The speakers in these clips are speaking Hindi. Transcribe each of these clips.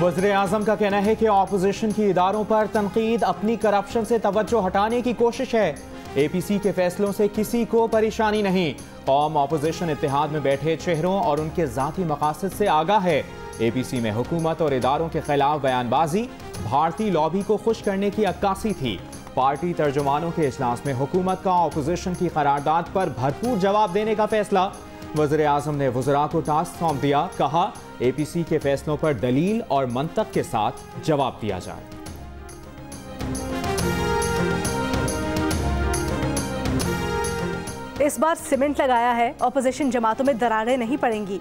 वज़ीर आज़म का कहना है कि ऑपोजिशन की इदारों पर तनकीद अपनी करप्शन से तवज्जो हटाने की कोशिश है। APC के फैसलों से किसी को परेशानी नहीं। कौम ऑपोजिशन इत्तेहाद में बैठे चेहरों और उनके ज़ाती मकासद से आगाह है। APC में हुकूमत और इदारों के खिलाफ बयानबाजी भारतीय लॉबी को खुश करने की अक्कासी थी। पार्टी तर्जुमानों के इजलास में हुकूमत का ऑपोजिशन की करारदाद पर भरपूर जवाब देने का फैसला। वज़ीर आज़म ने वज़रा को टास्क सौंप दिया। कहा APC के फैसलों पर दलील और मंतक के साथ जवाब दिया जाए। इस बार सीमेंट लगाया है, ऑपोजिशन जमातों में दरारें नहीं पड़ेंगी।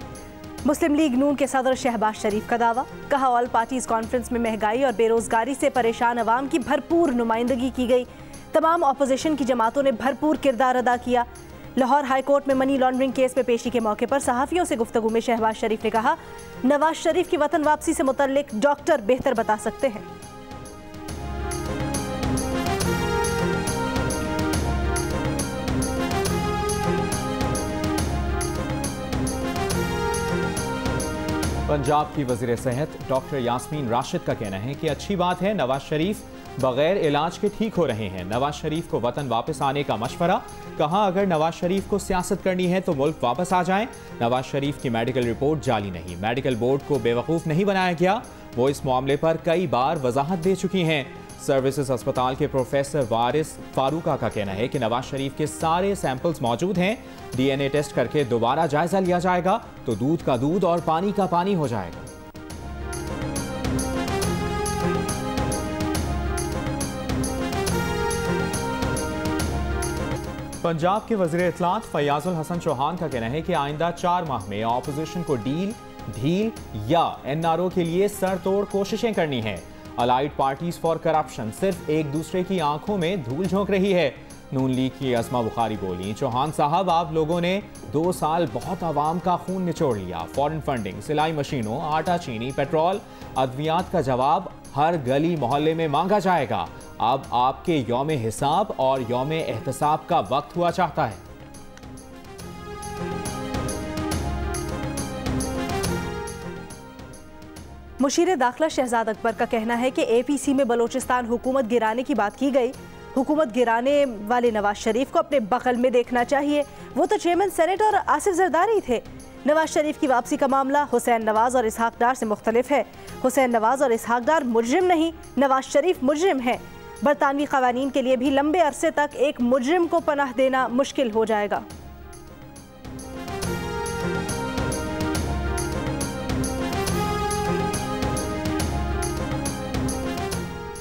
मुस्लिम लीग नून के सदर शहबाज शरीफ का दावा। कहा ऑल पार्टीज कॉन्फ्रेंस में महंगाई और बेरोजगारी से परेशान अवाम की भरपूर नुमाइंदगी की गई। तमाम ऑपोजिशन की जमातों ने भरपूर किरदार अदा किया। लाहौर हाई कोर्ट में मनी लॉन्ड्रिंग केस में पेशी के मौके पर सहाफ़ियों से गुफ्तगू में शहबाज शरीफ ने कहा नवाज शरीफ की वतन वापसी से मुतल्लिक डॉक्टर बेहतर बता सकते हैं। पंजाब की वज़ीर सेहत डॉक्टर यास्मीन राशिद का कहना है कि अच्छी बात है नवाज शरीफ बगैर इलाज के ठीक हो रहे हैं। नवाज शरीफ को वतन वापस आने का मशवरा। कहा अगर नवाज शरीफ को सियासत करनी है तो मुल्क वापस आ जाएं। नवाज शरीफ की मेडिकल रिपोर्ट जाली नहीं, मेडिकल बोर्ड को बेवकूफ़ नहीं बनाया गया। वो इस मामले पर कई बार वजाहत दे चुकी हैं। सर्विसेज अस्पताल के प्रोफेसर वारिस फारूका का कहना है कि नवाज शरीफ के सारे सैंपल्स मौजूद हैं। DNA टेस्ट करके दोबारा जायजा लिया जाएगा तो दूध का दूध और पानी का पानी हो जाएगा। पंजाब के वज़ीर इत्तलात फयाजुल हसन चौहान का कहना है कि आइंदा 4 माह में ऑपोजिशन को ढील या NRO के लिए सर तोड़ कोशिशें करनी है। अलाइड पार्टीज फॉर करप्शन सिर्फ एक दूसरे की आंखों में धूल झोंक रही है। नून लीग की असमा बुखारी बोली चौहान साहब आप लोगों ने 2 साल बहुत आवाम का खून निचोड़ लिया। फॉरेन फंडिंग, सिलाई मशीनों, आटा चीनी, पेट्रोल, अद्वियात का जवाब हर गली मोहल्ले में मांगा जाएगा। अब आपके यौम हिसाब और यौम एहतसाब का वक्त हुआ चाहता है। मुशीर दाखिला शहजाद अकबर का कहना है कि APC में बलोचिस्तान हुकूमत गिराने की बात की गई। हुकूमत गिराने वाले नवाज शरीफ को अपने बगल में देखना चाहिए। वो तो चेयरमैन सेनेट और आसिफ जरदारी थे। नवाज शरीफ की वापसी का मामला हुसैन नवाज और इसहाक डार से मुख्तलिफ है। हुसैन नवाज और इसहाक डार मुजरिम नहीं, नवाज शरीफ मुजरिम है। बरतानवी कवानीन के लिए भी लंबे अरसे तक एक मुजरिम को पनाह देना मुश्किल हो जाएगा।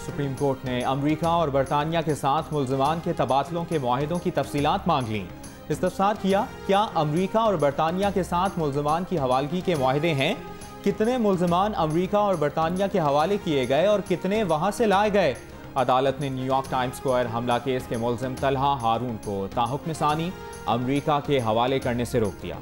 सुप्रीम कोर्ट ने अमरीका और बरतानिया के साथ मुल्ज़िमान के तबादलों के मुआहिदों की तफसीलात मांग लीं। इस्तफसार किया क्या अमरीका और बरतानिया के साथ मुल्ज़िमान की हवालगी के मुआहिदे हैं? कितने मुल्ज़िमान अमरीका और बरतानिया के हवाले किए गए और कितने वहाँ से लाए गए? अदालत ने न्यूयॉर्क टाइम्स स्क्वायर हमला केस के मुल्ज़िम तलहा हारून को ताहुक्म सानी अमरीका के हवाले करने से रोक दिया।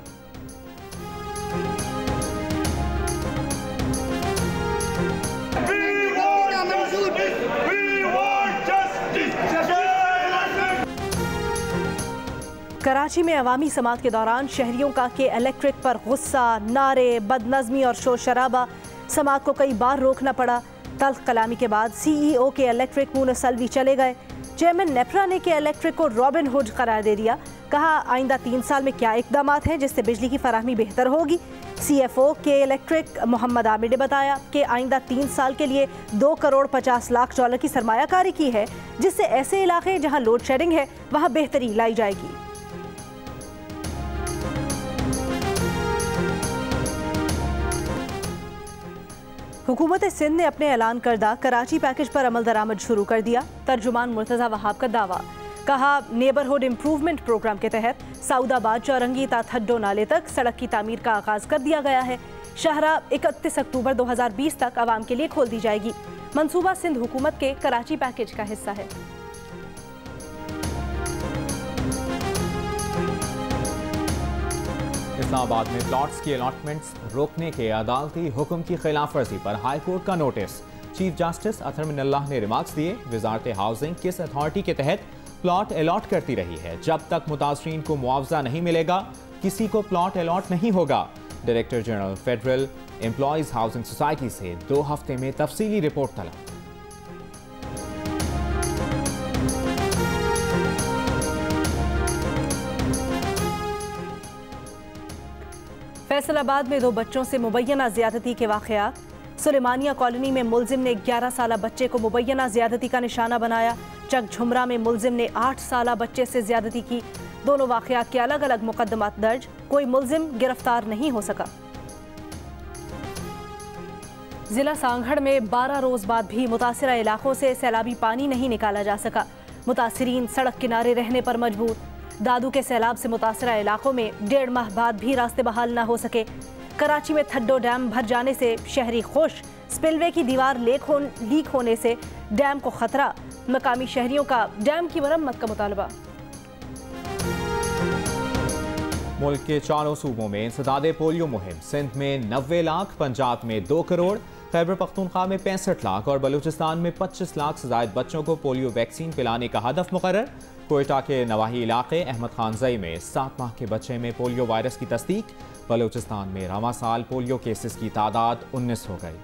कराची में अवामी समात के दौरान शहरियों का के इलेक्ट्रिक पर गुस्सा, नारे, बदनज़मी और शोर शराबा। समात को कई बार रोकना पड़ा। तल्ख कलामी के बाद CEO के इलेक्ट्रिक मूनस सल्वी चले गए। चेयरमैन नेपरा ने के इलेक्ट्रिक को रॉबिन हुड करार दे दिया। कहा आइंदा 3 साल में क्या इकदाम हैं जिससे बिजली की फराहमी बेहतर होगी। CFO के इलेक्ट्रिक मोहम्मद आमिर ने बताया कि आइंदा 3 साल के लिए $2 करोड़ 50 लाख की सरमायाकारी की है जिससे ऐसे इलाके जहाँ लोड शेडिंग है वहाँ बेहतरी लाई जाएगी। हुकूमत सिंध ने अपने ऐलान करदा कराची पैकेज पर अमल दरामद शुरू कर दिया। तर्जुमान मुर्तज़ा वहाब का दावा। कहा नेबरहुड इम्प्रूवमेंट प्रोग्राम के तहत सऊदाबाद चौरंगी ता थड्डो नाले तक सड़क की तामीर का आगाज कर दिया गया है। शाहराह 31 अक्टूबर 2020 तक आवाम के लिए खोल दी जाएगी। मंसूबा सिंध हुकूमत के कराची पैकेज का हिस्सा है। इस्लामाबाद में प्लॉट्स की अलॉटमेंट्स रोकने के अदालती हुक्म की खिलाफ वर्जी पर हाई कोर्ट का नोटिस। चीफ जस्टिस अतर मिनल्लाह ने रिमार्क्स दिए। वजारत हाउसिंग किस अथॉरिटी के तहत प्लॉट अलॉट करती रही है? जब तक मुतासरीन को मुआवजा नहीं मिलेगा किसी को प्लॉट अलॉट नहीं होगा। Director general federal employees housing society से 2 हफ्ते में तफसीली रिपोर्ट तलब। फैसलाबाद में 2 बच्चों से मुबैना ज्यादती के वाकयात। सुलेमानिया कॉलोनी में मुलजिम ने 11 साला बच्चे को मुबैना ज्यादती का निशाना बनाया। चक झुमरा में मुलजिम ने 8 साला बच्चे से ज्यादती की। दोनों वाकयात के अलग अलग मुकदमात दर्ज, कोई मुलजिम गिरफ्तार नहीं हो सका। जिला सांगढ़ में 12 रोज बाद भी मुतासिरा इलाकों से सैलाबी पानी नहीं निकाला जा सका। मुतासिरीन सड़क किनारे रहने पर मजबूर। दादू के सैलाब से मुतासिरा इलाकों में 1.5 माह बाद भी रास्ते बहाल न हो सके। कराची में थड्डो डैम भर जाने से शहरी खुश। स्पिलवे की दीवार लीक होने से डैम को खतरा। मकामी शहरियों का डैम की मरम्मत का मुतालबा। मुल्क के 4 सूबों में इंसदादे पोलियो मुहिम। सिंध में 90 लाख, पंजाब में 2 करोड़, खैबर पख्तूनख्वा में 65 लाख और बलूचिस्तान में 25 लाख से ज़ायद बच्चों को पोलियो वैक्सीन पिलाने का हदफ मुकर्रर। कोयटा के नवाही इलाके अहमद खानजई में 7 माह के बच्चे में पोलियो वायरस की तस्दीक। बलूचिस्तान में रवां साल पोलियो केसेस की तादाद 19 हो गई।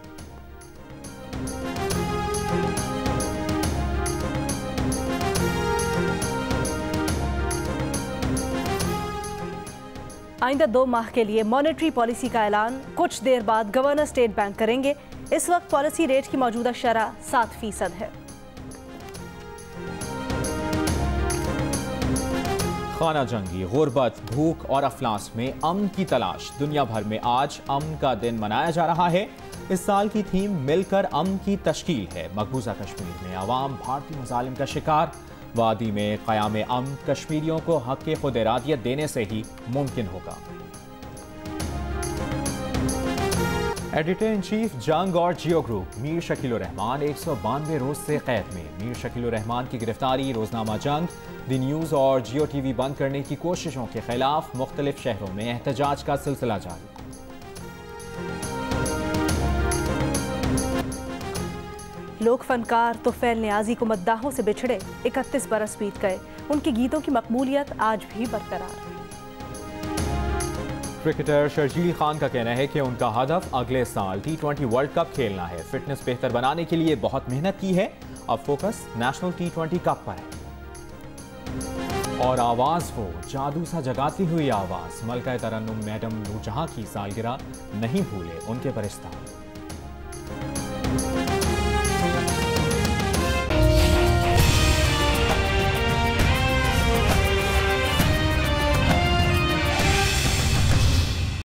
आइंदा 2 माह के लिए मॉनेटरी पॉलिसी का ऐलान कुछ देर बाद गवर्नर स्टेट बैंक करेंगे। इस वक्त पॉलिसी रेट की मौजूदा शरह 7% है। खाना जंगी, गुर्बत, भूख और अफलास में अमन की तलाश। दुनिया भर में आज अमन का दिन मनाया जा रहा है। इस साल की थीम मिलकर अमन की तश्कील है। मकबूजा कश्मीर में अवाम भारतीय मजालिम का शिकार। वादी में क़याम अमन कश्मीरियों को हक़ खुद इरादियत देने से ही मुमकिन होगा। एडिटर इन चीफ जंग और जियो ग्रुप मीर शकील रहमान 192 रोज से कैद में। मीर शकील रहमान की गिरफ्तारी, रोजनामा जंग, द न्यूज़ और जियो टीवी बंद करने की कोशिशों के खिलाफ मुख्तलिफ शहरों में एहतजाज का सिलसिला जारी। लोक फनकार तुफैल नियाजी को मद्दाहों से बिछड़े 31 बरस बीत गए। उनके गीतों की मकबूलियत आज भी बरकरार। क्रिकेटर शर्जील खान का कहना है कि उनका हदफ अगले साल T20 वर्ल्ड कप खेलना है। फिटनेस बेहतर बनाने के लिए बहुत मेहनत की है। अब फोकस नेशनल T20 कप पर है। और आवाज वो जादू सा जगाती हुई आवाज। मलका तरन्नुम मैडम नूरजहां की सालगिरह नहीं भूले उनके परिस्ता।